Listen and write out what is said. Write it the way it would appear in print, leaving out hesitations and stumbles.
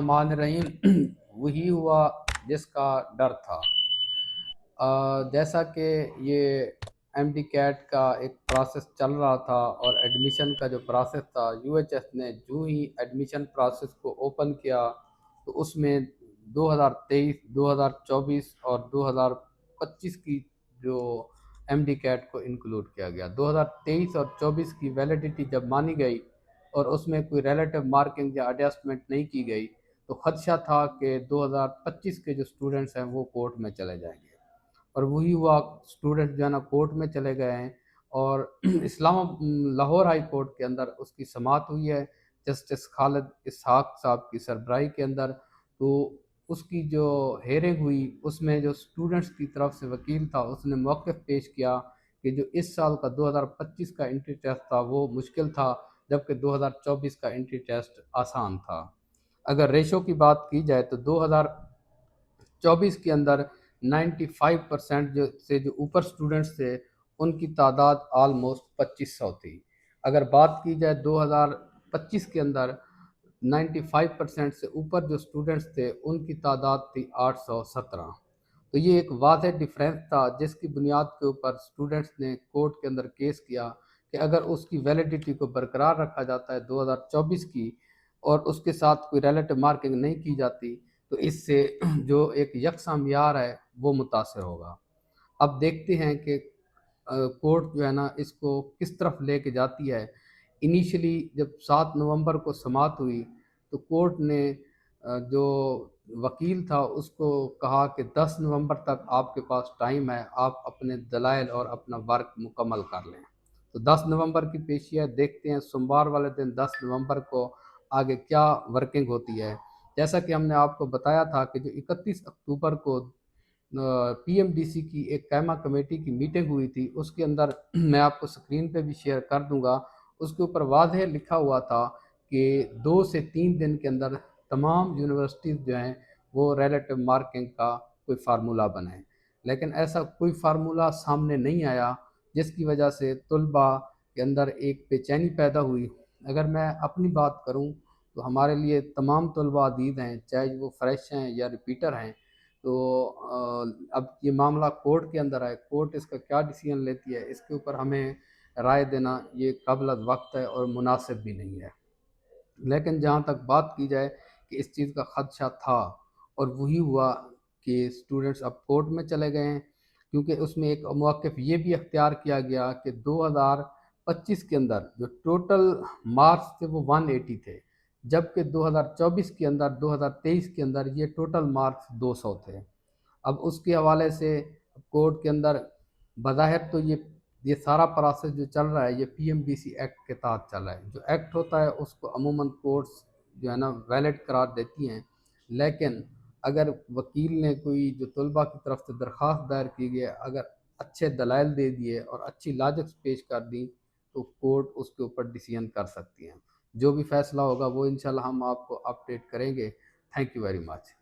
बिस्मिल्लाहिर्रहमानिर्रहीम। वही हुआ जिसका डर था। जैसा कि ये एमडी कैट का एक प्रोसेस चल रहा था और एडमिशन का जो प्रोसेस था, यूएचएस ने जो ही एडमिशन प्रोसेस को ओपन किया तो उसमें 2023, 2024 और 2025 की जो एमडी कैट को इंक्लूड किया गया। 2023 और 24 की वैलिडिटी जब मानी गई और उसमें कोई रिलेटिव मार्किंग या एडजस्टमेंट नहीं की गई तो खदशा था कि 2025 के जो स्टूडेंट्स हैं वो कोर्ट में चले जाएंगे। और वही हुआ, स्टूडेंट जो है ना कोर्ट में चले गए हैं और लाहौर हाई कोर्ट के अंदर उसकी समाअत हुई है जस्टिस खालिद इसहाक साहब की सरबराही के अंदर। तो उसकी जो हेयरिंग हुई उसमें जो स्टूडेंट्स की तरफ से वकील था उसने मौक़िफ़ पेश किया कि जो इस साल का 2025 का एंट्री टेस्ट था वो मुश्किल था, जबकि 2024 का एंट्री टेस्ट आसान था। अगर रेशो की बात की जाए तो 2024 के अंदर 95% जो ऊपर स्टूडेंट्स थे उनकी तादाद आलमोस्ट 2500 थी। अगर बात की जाए 2025 के अंदर 95% से ऊपर जो स्टूडेंट्स थे उनकी तादाद थी 817। तो ये एक वाज़ेह डिफरेंस था जिसकी बुनियाद के ऊपर स्टूडेंट्स ने कोर्ट के अंदर केस किया कि अगर उसकी वैलिडिटी को बरकरार रखा जाता है 2024 की और उसके साथ कोई रिलेटिव मार्किंग नहीं की जाती तो इससे जो एक यकसा मियार है वो मुतासर होगा। अब देखते हैं कि कोर्ट जो है ना इसको किस तरफ लेके जाती है। इनिशियली जब 7 नवंबर को समाअत हुई तो कोर्ट ने जो वकील था उसको कहा कि 10 नवंबर तक आपके पास टाइम है, आप अपने दलाइल और अपना वर्क मुकम्मल कर लें। तो 10 नवंबर की पेशी है, देखते हैं सोमवार वाले दिन 10 नवंबर को आगे क्या वर्किंग होती है। जैसा कि हमने आपको बताया था कि जो 31 अक्टूबर को पीएमडीसी की एक कायमा कमेटी की मीटिंग हुई थी उसके अंदर मैं आपको स्क्रीन पे भी शेयर कर दूंगा। उसके ऊपर वाज़ेह लिखा हुआ था कि 2 से 3 दिन के अंदर तमाम यूनिवर्सिटीज़ जो हैं वो रिलेटिव मार्किंग का कोई फार्मूला बनाएं, लेकिन ऐसा कोई फार्मूला सामने नहीं आया जिसकी वजह से तलबा के अंदर एक बेचैनी पैदा हुई। अगर मैं अपनी बात करूं तो हमारे लिए तमाम तलबा अजीज़ हैं, चाहे वो फ्रेश हैं या रिपीटर हैं। तो अब ये मामला कोर्ट के अंदर है, कोर्ट इसका क्या डिसीजन लेती है इसके ऊपर हमें राय देना ये काबिल वक्त है और मुनासिब भी नहीं है। लेकिन जहाँ तक बात की जाए कि इस चीज़ का खदशा था और वही हुआ कि स्टूडेंट्स अब कोर्ट में चले गए हैं, क्योंकि उसमें एक मौक़िफ़ ये भी अख्तियार किया गया कि 2025 के अंदर जो टोटल मार्क्स थे वो 180 थे, जबकि 2024 के अंदर 2023 के अंदर ये टोटल मार्क्स 200 थे। अब उसके हवाले से कोर्ट के अंदर बज़ाहिर तो ये सारा प्रोसेस जो चल रहा है ये पीएमडीसी एक्ट के तहत चल रहा है। जो एक्ट होता है उसको अमूमन कोर्ट्स जो है ना वैलिड करार देती हैं, लेकिन अगर वकील ने कोई जो तलबा की तरफ से दरख्वास्त दायर की गई है अगर अच्छे दलाइल दे दिए और अच्छी लॉजिक्स पेश कर दी तो कोर्ट उसके ऊपर डिसीजन कर सकती हैं। जो भी फैसला होगा वो इंशाल्लाह हम आपको अपडेट करेंगे। Thank you very much.